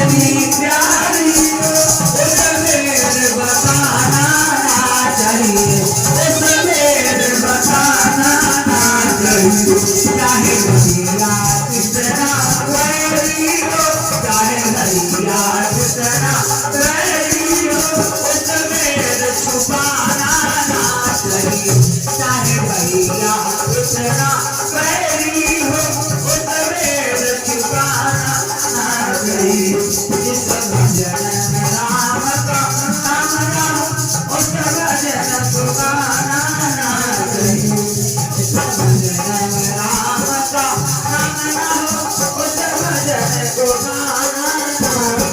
मेरी प्यारी सवेर बताना ना चाहिए, सवेर बताना ना चाहिए। चाहे भैया कितना वैरी हो, चाहे भैया कितना वैरी हो, सवेर छुपाना ना चाहिए। चाहे भैया कितना वैरी हो, सवेर छुपाना ना चाहिए। जिस भजन में राम का नाम ना हो, उस भजन को गाना ना चाहिए। जिस भजन में राम का नाम ना हो, उस भजन को गाना ना चाहिए।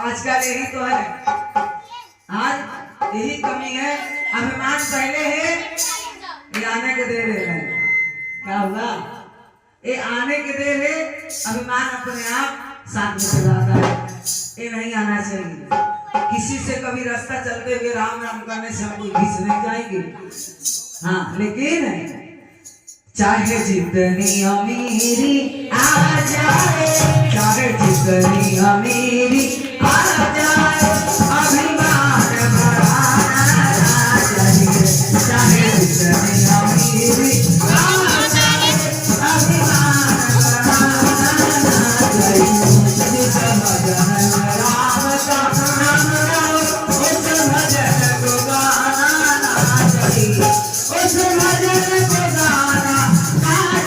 आजकल यही तो है, आज यही कमी है। अभिमान पहले है, ये आने के देर है। क्या होगा? ये आने के देर है, अभिमान अपने आप साथ में चला आता है। ये नहीं आना चाहिए। किसी से कभी रास्ता चलते हुए राम राम करने से हम कोई घिस नहीं जाएंगे। हाँ, लेकिन चाहे जितनी अमीरी आ जाए, चाहे जितनी अमीरी आ जाए, अभिमान बढ़ाना ना चाहिए। चाहे जितनी अमीरी आ जाए, अभिमान बढ़ाना ना चाहिए। जिस भजन में राम का नाम ना हो, उस भजन को गाना ना चाहिए। उस भजन को गाना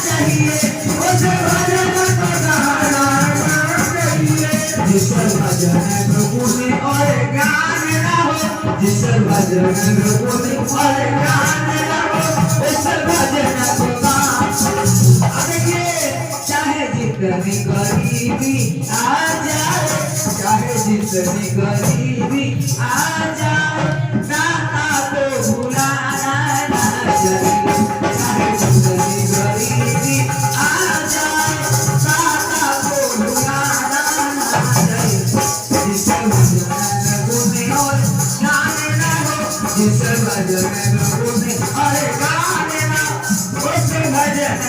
चाहिए, उस भजन को गाना ना चाहिए। जिस भजन प्रभु ने और ज्ञान ना हो, जिस भजन प्रभु ने और ज्ञान ना हो, उस भजन को गाना। देखिए, चाहे जितनी गरीबी आ जाए, चाहे जितनी गरीबी आ जाए, नाता को भुलाना ना चाहिए। चाहे जितनी गरीबी आ जाए, नाता को भुलाना ना चाहिए। जिस भजन में गुण और ज्ञान ना हो, जिस भजन में